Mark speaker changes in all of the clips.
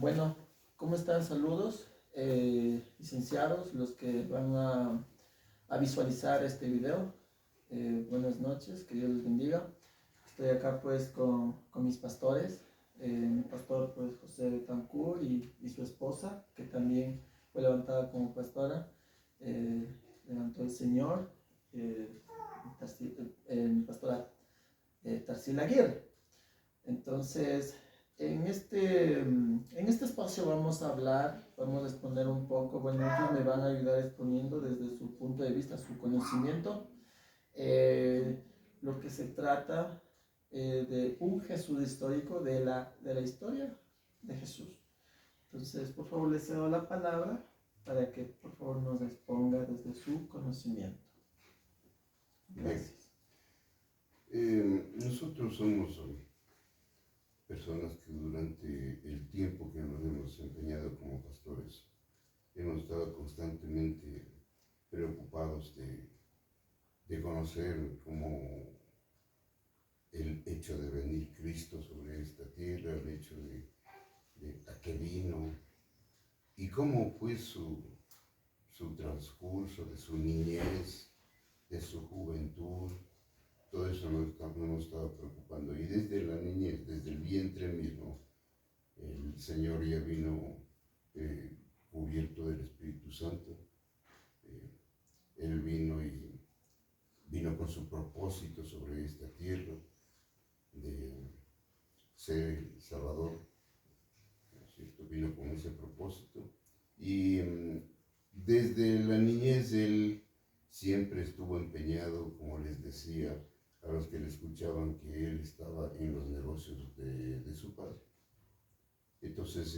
Speaker 1: Bueno, ¿cómo están? Saludos, licenciados, los que van a visualizar este video. Buenas noches, que Dios les bendiga. Estoy acá pues con mis pastores, mi pastor pues José Tancur y su esposa, que también fue levantada como pastora. Levantó el Señor, mi pastora Tarsila Aguirre. Entonces, en este espacio vamos a hablar, vamos a exponer un poco, bueno, ellos me van a ayudar exponiendo desde su punto de vista, su conocimiento, eh, lo que se trata de un Jesús histórico, de la historia de Jesús. Entonces, por favor, les cedo la palabra para que, por favor, nos exponga desde su conocimiento. Gracias.
Speaker 2: Nosotros somos personas que durante el tiempo que nos hemos desempeñado como pastores hemos estado constantemente preocupados de conocer cómo el hecho de venir Cristo sobre esta tierra, el hecho de a qué vino y cómo fue su transcurso, de su niñez, de su juventud. Todo eso nos hemos estado preocupando. Y desde la niñez, desde el vientre mismo, el Señor ya vino cubierto del Espíritu Santo. Él vino con su propósito sobre esta tierra de ser el Salvador, ¿no es cierto? Vino con ese propósito. Y desde la niñez Él siempre estuvo empeñado, como les decía, a los que le escuchaban, que él estaba en los negocios de su padre. Entonces,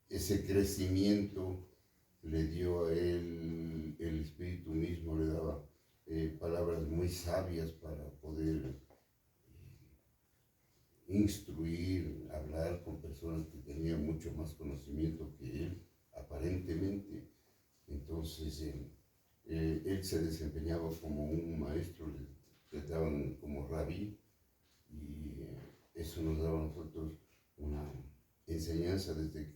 Speaker 2: ese crecimiento le dio a él, el Espíritu mismo le daba palabras muy sabias para poder instruir, hablar con personas que tenían mucho más conocimiento que él, aparentemente. Entonces, él se desempeñaba como un maestro, le daban como rabí, y eso nos daba a nosotros una enseñanza desde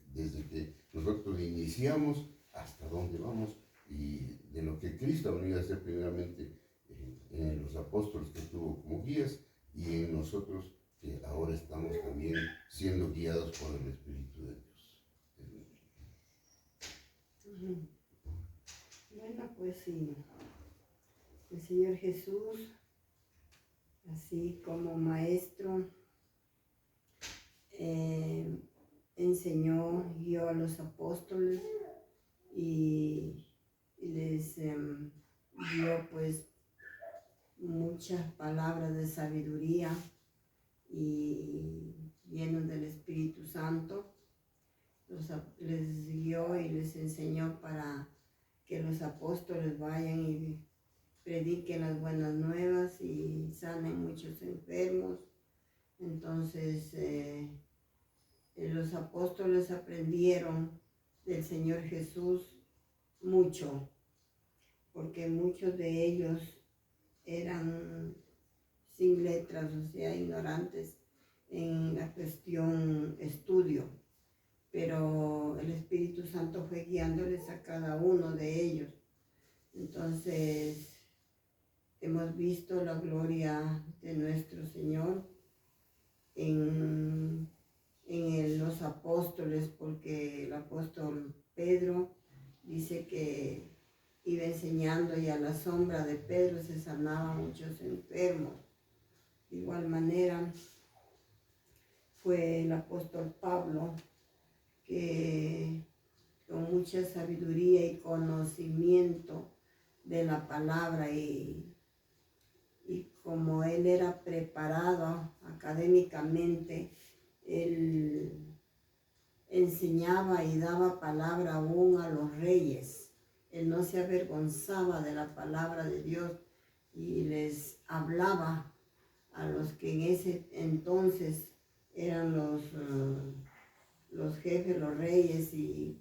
Speaker 2: que nosotros iniciamos hasta dónde vamos y de lo que Cristo ha venido a hacer primeramente en los apóstoles que tuvo como guías y en nosotros que ahora estamos también siendo guiados por el Espíritu de Dios.
Speaker 3: Bueno, pues sí, el Señor Jesús, así como maestro, enseñó, guió a los apóstoles y les dio pues muchas palabras de sabiduría y llenos del Espíritu Santo. Les guió y les enseñó para que los apóstoles vayan y prediquen las buenas nuevas y sanen muchos enfermos. Entonces, los apóstoles aprendieron del Señor Jesús mucho, porque muchos de ellos eran sin letras, o sea, ignorantes en la cuestión estudio, pero el Espíritu Santo fue guiándoles a cada uno de ellos. Entonces, hemos visto la gloria de nuestro Señor en los apóstoles, porque el apóstol Pedro dice que iba enseñando y a la sombra de Pedro se sanaban muchos enfermos. De igual manera, fue el apóstol Pablo que con mucha sabiduría y conocimiento de la palabra y como él era preparado académicamente, él enseñaba y daba palabra aún a los reyes. Él no se avergonzaba de la palabra de Dios y les hablaba a los que en ese entonces eran los jefes, los reyes, y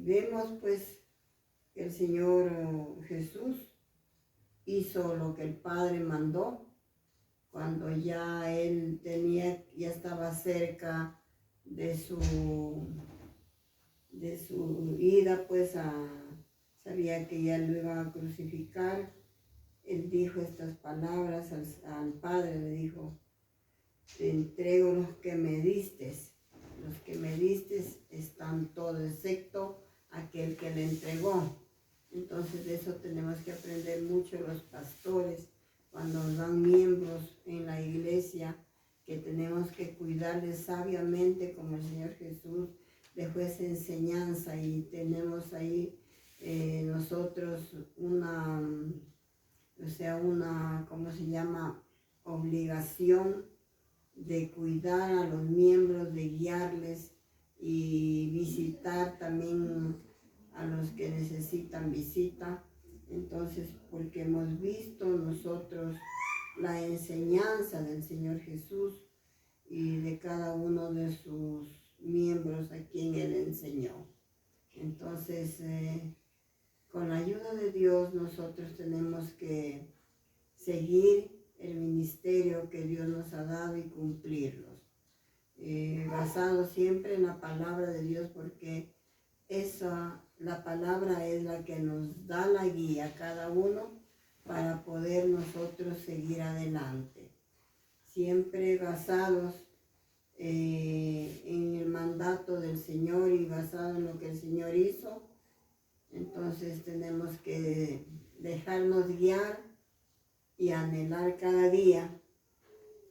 Speaker 3: vemos pues que el Señor Jesús hizo lo que el Padre mandó cuando ya él ya estaba cerca de su ida, pues sabía que ya lo iban a crucificar. Él dijo estas palabras al Padre, le dijo: te entrego los que me diste están todos, excepto aquel que le entregó. Entonces de eso tenemos que aprender mucho los pastores, cuando nos dan miembros en la iglesia, que tenemos que cuidarles sabiamente, como el Señor Jesús dejó esa enseñanza, y tenemos ahí nosotros una, ¿cómo se llama?, obligación de cuidar a los miembros, de guiarles y visitar también a los que necesitan visita. Entonces, porque hemos visto nosotros la enseñanza del Señor Jesús y de cada uno de sus miembros a quien Él enseñó. Entonces, con la ayuda de Dios, nosotros tenemos que seguir el ministerio que Dios nos ha dado y cumplirlos, basado siempre en la palabra de Dios, porque la palabra es la que nos da la guía a cada uno para poder nosotros seguir adelante, siempre basados en el mandato del Señor y basado en lo que el Señor hizo. Entonces tenemos que dejarnos guiar y anhelar cada día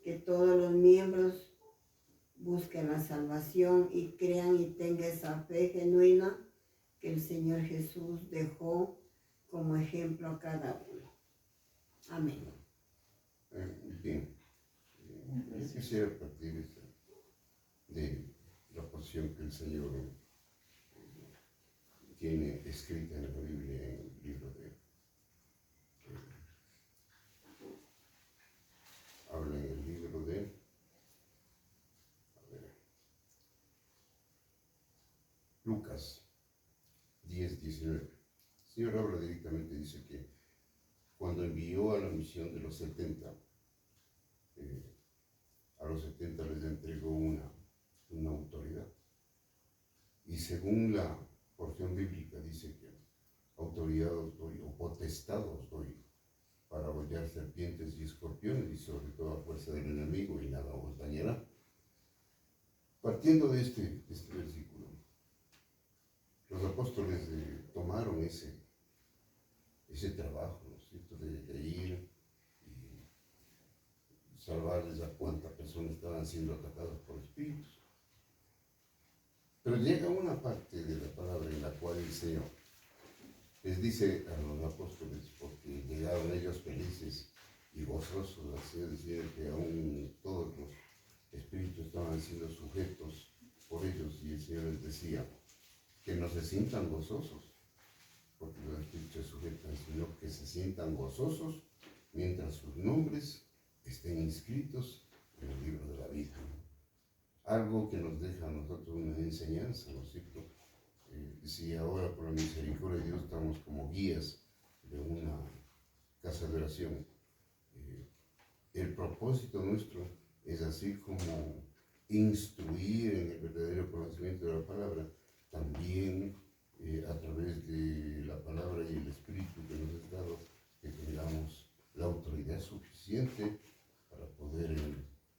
Speaker 3: que todos los miembros busquen la salvación y crean y tengan esa fe genuina que el Señor Jesús dejó como ejemplo a cada uno. Amén.
Speaker 2: Bien, yo quisiera partir de la porción que el Señor tiene escrita en la Biblia, en el libro de habla en el libro de Lucas 10:19. El Señor habla directamente, dice que cuando envió a la misión de los 70, a los 70 les entregó una autoridad. Y según la porción bíblica dice que autoridad os doy, o potestad os doy, para hollar serpientes y escorpiones, y sobre toda fuerza del enemigo, y nada os dañará. Partiendo de este versículo, los apóstoles tomaron ese trabajo, ¿no es cierto?, de ir y salvarles a cuantas personas estaban siendo atacadas por espíritus. Pero llega una parte de la palabra en la cual el Señor les dice a los apóstoles, porque llegaron ellos felices y gozosos, así decir, que aún todos los espíritus estaban siendo sujetos por ellos, y el Señor les decía que no se sientan gozosos porque los espíritus se sujetan, sino que se sientan gozosos mientras sus nombres estén inscritos en el libro de la vida. Algo que nos deja a nosotros una enseñanza, ¿no es cierto? Si ahora por la misericordia de Dios estamos como guías de una casa de oración, el propósito nuestro es, así como instruir en el verdadero conocimiento de la palabra, también a través de la palabra y el Espíritu que nos es dado, que tengamos la autoridad suficiente para poder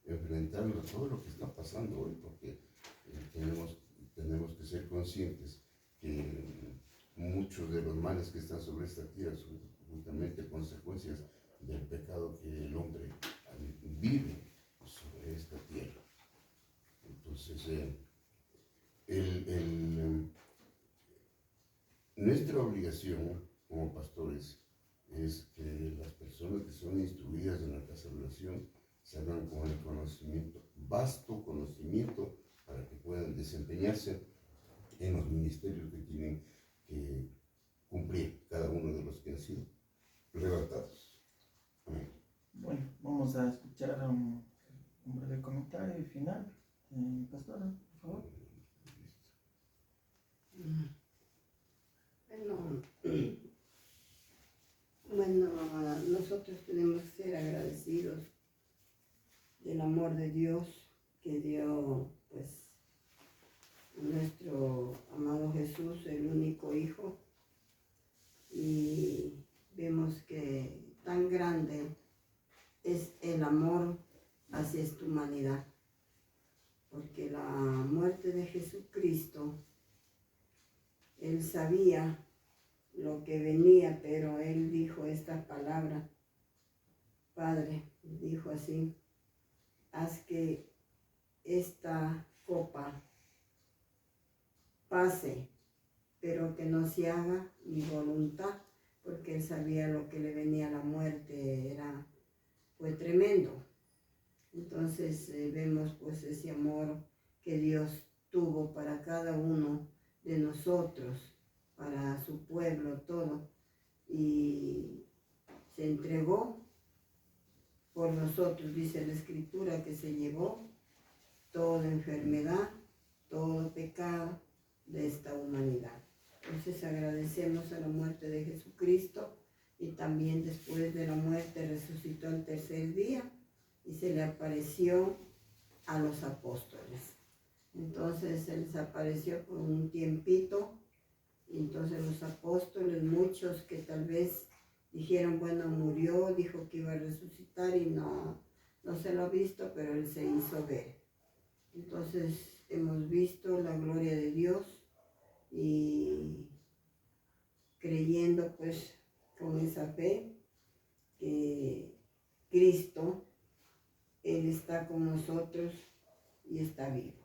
Speaker 2: enfrentarlo todo lo que está pasando hoy, porque tenemos que ser conscientes que muchos de los males que están sobre esta tierra son justamente consecuencias del pecado que el hombre vive sobre esta tierra. Entonces, nuestra obligación como pastores es que las personas que son instruidas en la casa de oración salgan con el conocimiento, vasto conocimiento, para que puedan desempeñarse en los ministerios que tienen que cumplir cada uno de los que han sido arrebatados. Amén.
Speaker 1: Bueno, vamos a escuchar un breve comentario final. Pastora, por favor.
Speaker 3: Bueno, nosotros tenemos que ser agradecidos del amor de Dios que dio pues nuestro amado Jesús, el único Hijo, y vemos que tan grande es el amor hacia esta humanidad, porque la muerte de Jesucristo, Él sabía lo que venía, pero Él dijo esta palabra: Padre, dijo así, haz que esta copa pase, pero que no se haga mi voluntad, porque Él sabía lo que le venía a la muerte, fue tremendo. Entonces vemos pues ese amor que Dios tuvo para cada uno de nosotros, para su pueblo, todo, y se entregó por nosotros. Dice la Escritura que se llevó toda enfermedad, todo pecado de esta humanidad. Entonces agradecemos a la muerte de Jesucristo, y también después de la muerte resucitó el tercer día y se le apareció a los apóstoles. Entonces se les apareció por un tiempito, y entonces los apóstoles, muchos que tal vez dijeron, bueno, murió, dijo que iba a resucitar y no se lo ha visto, pero Él se hizo ver. Entonces hemos visto la gloria de Dios y creyendo pues con esa fe que Cristo, Él está con nosotros y está vivo.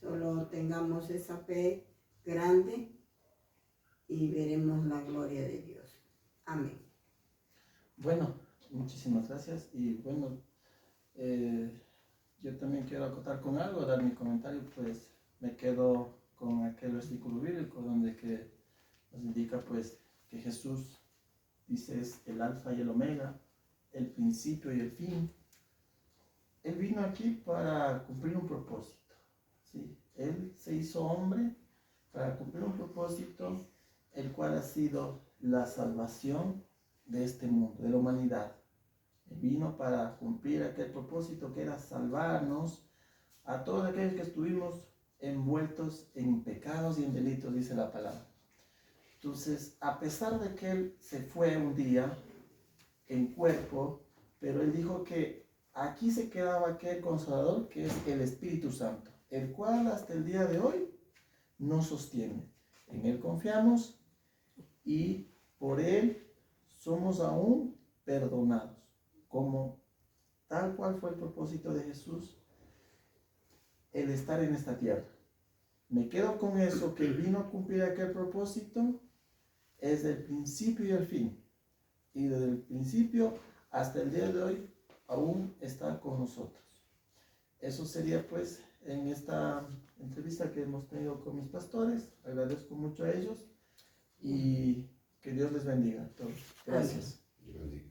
Speaker 3: Solo tengamos esa fe grande y veremos la gloria de Dios. Amén.
Speaker 1: Bueno, muchísimas gracias. Y bueno, yo también quiero acotar con algo, dar mi comentario, pues me quedo con aquel versículo bíblico donde que nos indica pues que Jesús dice es el alfa y el omega, el principio y el fin. Él vino aquí para cumplir un propósito, ¿sí? Él se hizo hombre para cumplir un propósito, el cual ha sido la salvación de este mundo, de la humanidad. Él vino para cumplir aquel propósito que era salvarnos a todos aquellos que estuvimos envueltos en pecados y en delitos, dice la palabra. Entonces, a pesar de que Él se fue un día en cuerpo, pero Él dijo que aquí se quedaba aquel Consolador que es el Espíritu Santo, el cual hasta el día de hoy nos sostiene. En Él confiamos y por Él somos aún perdonados, como tal cual fue el propósito de Jesús, el estar en esta tierra. Me quedo con eso, que Él vino a cumplir aquel propósito, es del principio y el fin. Y desde el principio hasta el día de hoy aún está con nosotros. Eso sería pues en esta entrevista que hemos tenido con mis pastores. Agradezco mucho a ellos y que Dios les bendiga a todos. Gracias.
Speaker 2: Bendiga.